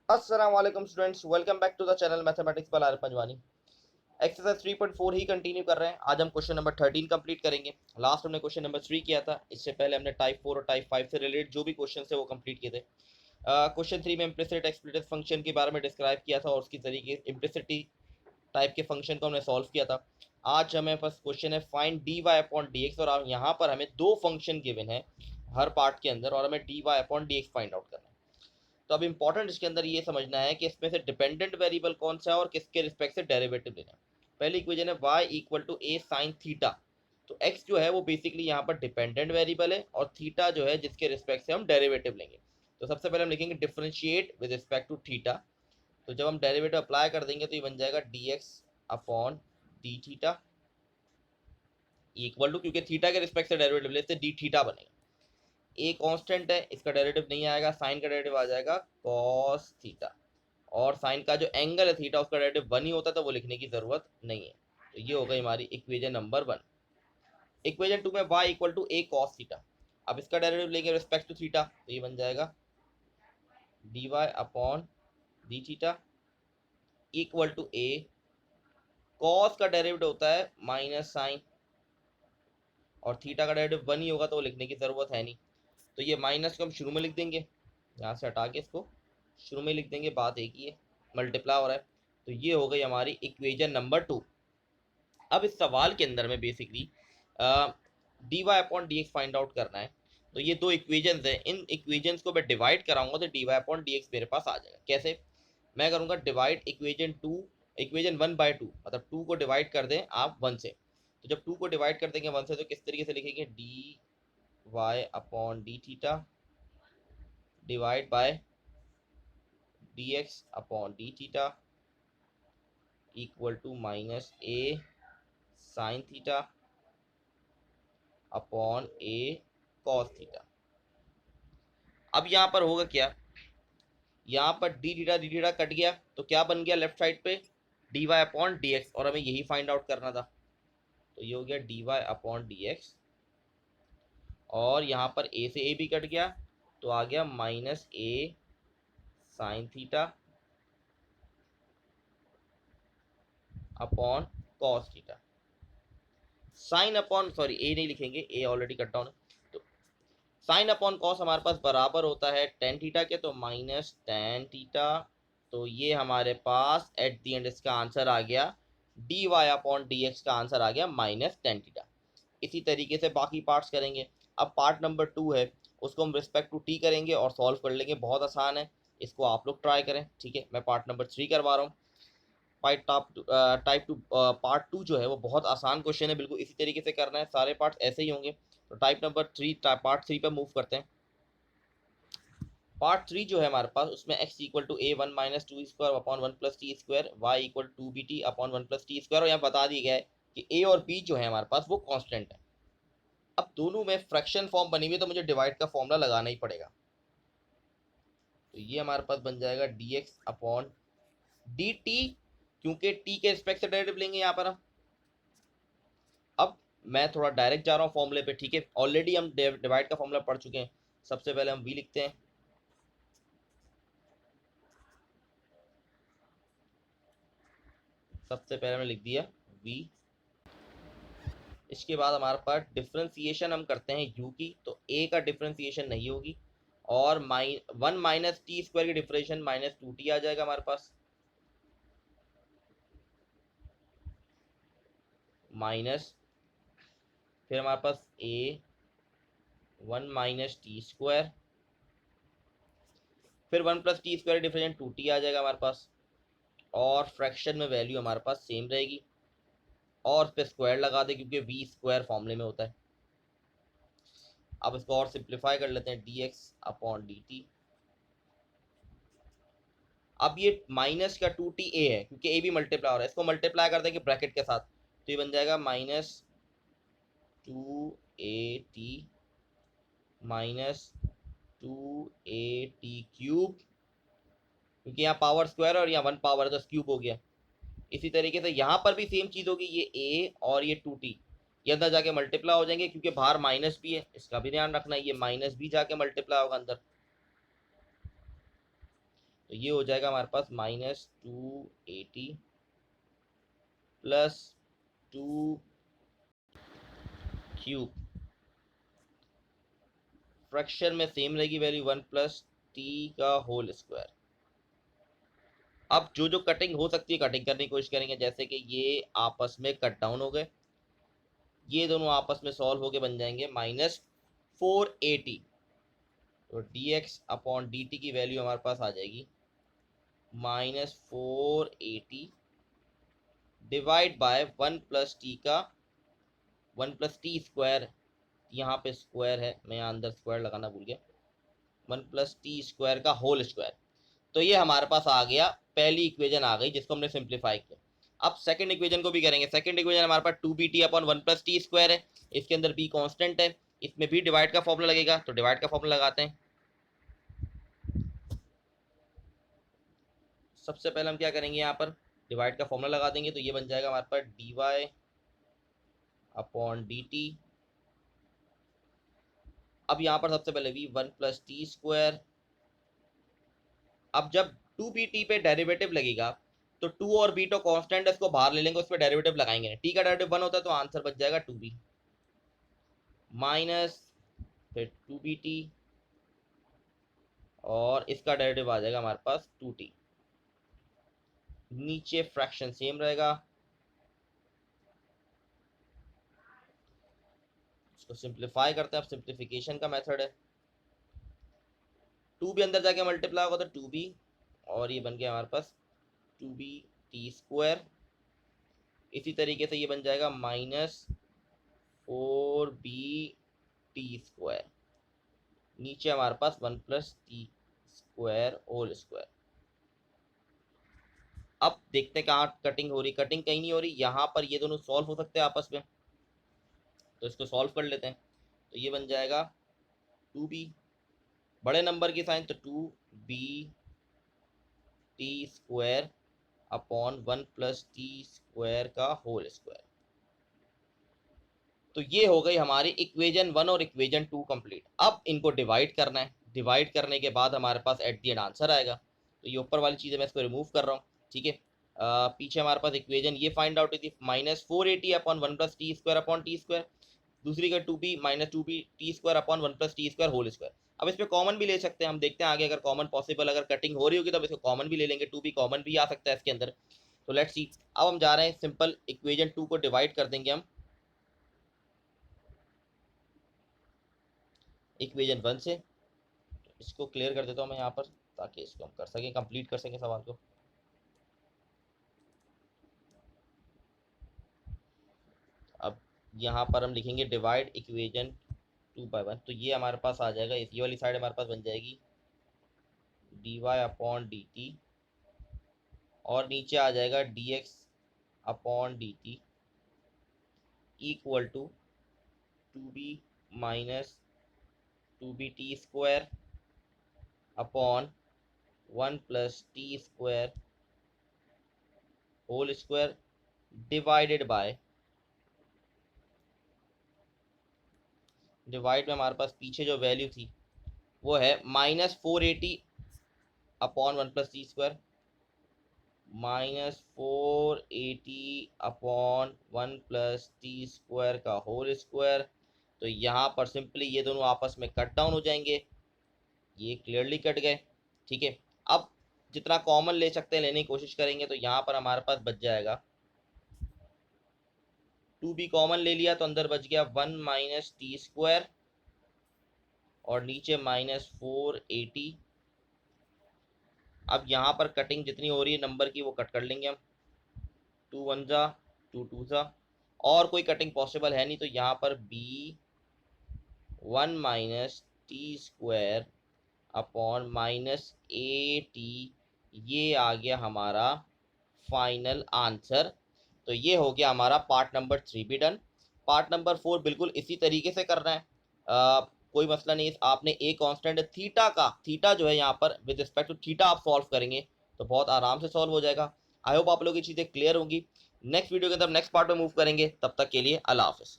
अस्सलाम वालेकुम students, welcome back to the channel mathematics by Arif Panjwani. Exercise 3.4 ही कंटिन्यू कर रहे हैं। आज हम क्वेश्चन नंबर 13 कंप्लीट करेंगे। लास्ट हमने क्वेश्चन नंबर 3 किया था। इससे पहले हमने टाइप 4 और टाइप 5 से रिलेटेड जो भी क्वेश्चन है वो कंप्लीट किए थे। क्वेश्चन 3 में इम्प्लिसिट एक्सप्लिसिट फंक्शन के बारे में डिस्क्राइब किया था और उसकी तरीके इम्प्लिसिटी टाइप के फंक्शन को हमने सॉल्व किया था। आज हमें पास क्वेश्चन है find d y upon d x, और यहाँ पर हमें दो फंक्शन गिवन है हर पार्ट के अंदर और हमें d y upon d x find out करना है। तो अब इंपॉर्टेंट इसके अंदर ये समझना है कि इसमें से डिपेंडेंट वेरिएबल कौन सा है और किसके रिस्पेक्ट से डेरिवेटिव लेना है। पहली इक्वेशन है y equal to a sine theta. तो x जो है वो बेसिकली यहाँ पर डिपेंडेंट वेरिएबल है और थीटा जो है जिसके रिस्पेक्ट से हम डेरिवेटिव लेंगे। तो सबसे पहले हम लिखेंगे differentiate with respect to theta. तो जब हम डेरिवेटिव अप्लाई कर देंगे तो ये बन जाएगा d x upon d theta equal to, क्योंकि थीटा के रिस्पेक्ट से डेरिवेटिव लेते डी थीटा बनेगा। ए कांस्टेंट है, इसका डेरिवेटिव नहीं आएगा, साइन का डेरिवेटिव आ जाएगा कॉस थीटा, और साइन का जो एंगल है थीटा उसका डेरिवेटिव 1 ही होता है तो वो लिखने की जरूरत नहीं है। तो ये हो गई हमारी इक्वेशन नंबर 1। इक्वेशन 2 में y equal to a cos theta. अब इसका डेरिवेटिव लेंगे रिस्पेक्ट टू थीटा तो ये बन जाएगा d y upon d theta equal to a cos का डेरिवेटिव होता है माइनस साइन, और थीटा का डेरिवेटिव 1 ही होगा तो वो लिखने की जरूरत है नहीं। तो ये माइनस को हम शुरू में लिख देंगे, यहाँ से हटा के इसको शुरू में लिख देंगे, बात एक ही है, मल्टीप्लाई हो रहा है। तो ये हो गई हमारी इक्वेशन नंबर 2। अब इस सवाल के अंदर में basically d y upon d x find out करना है। तो ये दो इक्वेशंस हैं, इन इक्वेशंस को मैं डिवाइड कराऊंगा तो d y upon d x मेरे पास आ जाएगा। कैसे? मैं करूंगा डिवाइड इक्वेशन 1/2, मतलब 2 को डिवाइड कर दें आप 1 से। तो जब 2 को डिवाइड कर देंगे 1 से तो किस तरीके से लिखेंगे, d y upon d theta divide by d x upon d theta equal to minus a sine theta upon a cos theta. अब यहाँ पर होगा क्या, यहाँ पर डी थीटा कट गया तो क्या बन गया लेफ्ट साइड पे, d y upon d x, और हमें यही फाइंड आउट करना था। तो ये हो गया d y upon d x, और यहाँ पर ए से ए भी कट गया तो आ गया minus a sine theta upon cos theta. Sine upon sorry a नहीं लिखेंगे, ए ऑलरेडी कट डाउन है। तो साइन अपॉन कॉस हमारे पास बराबर होता है टेन थीटा के, तो माइनस टेन थीटा। तो ये हमारे पास एट दी एंड इसका आंसर आ गया d y upon d x का आंसर आ गया माइनस टेन थीटा। इसी तरीके से बाकी पार्ट्स करेंगे। अब पार्ट नंबर 2 है, उसको हम रिस्पेक्ट टू टी करेंगे और सॉल्व कर लेंगे, बहुत आसान है, इसको आप लोग ट्राई करें। ठीक है, मैं पार्ट नंबर 3 करवा रहा हूँ। टाइप टू पार्ट 2 जो है वो बहुत आसान क्वेश्चन है, बिल्कुल इसी तरीके से करना है, सारे पार्ट ऐसे ही होंगे। तो टाइप नंबर 3 पार्ट 3 पे मूव करते हैं। पार्ट 3 जो है हमारे पास, उसमें x equal to a one minus two square upon one plus T square, y equal to b t upon one plus T square, और यहाँ बता दिया गया है कि a और b जो है हमारे पास वो कांस्टेंट है। अब दोनों में फ्रैक्शन फॉर्म बनी हुई है तो मुझे डिवाइड का फॉर्मूला लगाना ही पड़ेगा। तो ये हमारे पास बन जाएगा d x upon D T, क्योंकि टी के रिस्पेक्ट से डेरिवेटिव लेंगे यहाँ पर हम। अब मैं थोड़ा डायरेक्ट जा रहा हूँ फॉर्मूले पे। ठीक है, ऑलरेडी हम डिवाइड का फॉर्मूला पढ़ चुके हैं। सबसे पहले हम v लिखते हैं, सबसे पहले हमने लिख दिया v। इसके बाद हमारे पास डिफ्रेंसिएशन हम करते हैं u की, तो a का डिफ्रेंसिएशन नहीं होगी, और वन माइनस टी स्क्वायर की डिफ्रेंशिएशन माइनस टू टी आ जाएगा हमारे पास, माइनस फिर हमारे पास a one minus T square, फिर one plus T square differentiation two T आ जाएगा हमारे पास, और फ्रैक्शन में वैल्यू हमारे पास सेम रहेगी, और इस पे स्क्वायर लगा दे क्योंकि वी स्क्वायर फॉर्मूले में होता है। अब इसको और सिंप्लीफाई कर लेते हैं, D x upon D T. अब ये माइनस का टू टी ए है क्योंकि ए भी मल्टीप्लाई हो रहा है, इसको मल्टीप्लाई कर देंगे ब्रैकेट के साथ तो ये बन जाएगा minus two A T minus two A T cube, क्योंकि यहाँ पावर स्क्वायर और यहाँ वन पावर है तो क्यूब हो गया। इसी तरीके से यहाँ पर भी सेम चीज़ होगी, ये ए और ये टू टी ये अंदर जाके मल्टीप्लाई हो जाएंगे, क्योंकि बाहर माइनस भी है, इसका भी ध्यान रखना है, ये माइनस भी जाके मल्टीप्लाई होगा अंदर। तो ये हो जाएगा हमारे पास -280 प्लस 2 क्यूब, फ्रैक्शन में सेम रहेगी वैल्यू 1 प्लस टी का होल स्क्वायर। अब जो जो कटिंग हो सकती है कटिंग करने की कोशिश करेंगे, जैसे कि ये आपस में कट डाउन हो गए, ये दोनों आपस में सॉल्व होके बन जाएंगे -480। तो dx अपॉन dt की वैल्यू हमारे पास आ जाएगी -480 डिवाइड बाय 1 प्लस टी का 1 प्लस टी स्क्वायर, यहाँ पे स्क्वायर है, मैं यहाँ अंदर स्क्वायर लगाना भूल गया, 1 प्लस टी स्क्वायर का होल स्क्वायर। तो ये हमारे पास आ गया, पहली इक्वेशन आ गई जिसको हमने सिंप्लीफाई किया। अब सेकंड इक्वेशन को भी करेंगे। सेकंड इक्वेशन हमारे पास 2bt upon 1 plus T square है, इसके अंदर b कांस्टेंट है, इसमें भी डिवाइड का फॉर्मूला लगेगा, तो डिवाइड का फॉर्मूला लगाते हैं। सबसे पहले हम क्या करेंगे, यहाँ पर डिवाइड का फॉर्मूला लगा देंगे, तो ये बन जाएगा हमारे पास dy अपॉन dt। अब यहाँ पर सबसे पहले v 1 प्लस टी स्क्वायर। अब जब 2bt पे डेरिवेटिव लगेगा तो 2 और b तो कांस्टेंट है, इसको बाहर ले लेंगे, उस पर डेरिवेटिव लगाएंगे। t का डेरिवेटिव 1 होता है तो आंसर बच जाएगा 2b माइनस फिर 2bt और इसका डेरिवेटिव आ जाएगा हमारे पास 2t। नीचे फ्रैक्शन सेम रहेगा, इसको सिंप्लीफाई करते हैं। अब सिंप्लीफिकेशन का मेथड है, 2b अंदर जाके मल्टीप्लाई होगा तो 2b, और ये बन गया हमारे पास 2b टी स्क्वायर। इसी तरीके से ये बन जाएगा -4b टी स्क्वायर। नीचे हमारे पास 1 plus T square whole square. अब देखते हैं कहाँ कटिंग हो रही, कटिंग कहीं नहीं हो रही, यहाँ पर ये दोनों सॉल्व हो सकते हैं आपस में, तो इसको सॉल्व कर लेते हैं। तो ये बन जाएगा 2b, बड़े नंबर की साइन, तो 2b t square upon 1 plus T square का होल स्क्वायर। तो ये हो गई हमारी इक्वेशन 1 और इक्वेशन 2 कंप्लीट। अब इनको डिवाइड करना है, डिवाइड करने के बाद हमारे पास एट दी एंड आंसर आएगा। तो ये ऊपर वाली चीज़ें मैं इसको रिमूव कर रहा हूँ, ठीक है। पीछे हमारे पास इक्वेशन ये फाइंड आउट थी -480 upon 1 plus T square upon t square, दूसरी का 2b -2b t square upon 1 plus T square whole square. अब इस पर कॉमन भी ले सकते हैं, हम देखते हैं आगे अगर कॉमन पॉसिबल, अगर कटिंग हो रही होगी तो इसको कॉमन भी ले लेंगे, 2b कॉमन भी आ सकता है इसके अंदर। तो लेट्स सी, अब हम जा रहे हैं सिंपल इक्वेशन 2 को डिवाइड कर देंगे हम इक्वेशन 1 से। इसको क्लियर कर देता हूँ मैं यहाँ पर, ताकि इसको हम कर सकें, कंप्लीट कर सकें सवाल को। अब यहाँ पर हम लिखेंगे डिवाइड इक्वेशन 2/1, तो ये हमारे पास आ जाएगा, इसी वाली साइड हमारे पास बन जाएगी dy अपॉन dt, और नीचे आ जाएगा dx upon dt equal to 2b minus 2b t square upon 1 plus T square whole square divided by, divide में हमारे पास पीछे जो वैल्यू थी वो है -480 upon 1 plus T square, -480 upon 1 plus T square का होल स्क्वायर। तो यहाँ पर सिंपली ये दोनों आपस में कट डाउन हो जाएंगे, ये क्लियरली कट गए, ठीक है। अब जितना कॉमन ले सकते हैं लेने की कोशिश करेंगे, तो यहाँ पर हमारे पास बच जाएगा 2b कॉमन ले लिया तो अंदर बच गया 1 माइनस टी स्क्वायर, और नीचे -480। अब यहाँ पर कटिंग जितनी हो रही है नंबर की वो कट कर लेंगे हम, 2 1 जा 2 2 जा, और कोई कटिंग पॉसिबल है नहीं, तो यहाँ पर b 1 minus T square upon -80, ये आ गया हमारा फाइनल आंसर। तो ये हो गया हमारा पार्ट नंबर 3 भी डन। पार्ट नंबर 4 बिल्कुल इसी तरीके से करना है, कोई मसला नहीं। आपने ए कांस्टेंट थीटा का, थीटा जो है यहाँ पर विद रिस्पेक्ट टू थीटा आप सॉल्व करेंगे तो बहुत आराम से सॉल्व हो जाएगा। आई होप आप लोगों की चीज़ें क्लियर होंगी। नेक्स्ट वीडियो के अंदर नेक्स्ट पार्ट में मूव करेंगे, तब तक के लिए अल्लाह हाफिज़।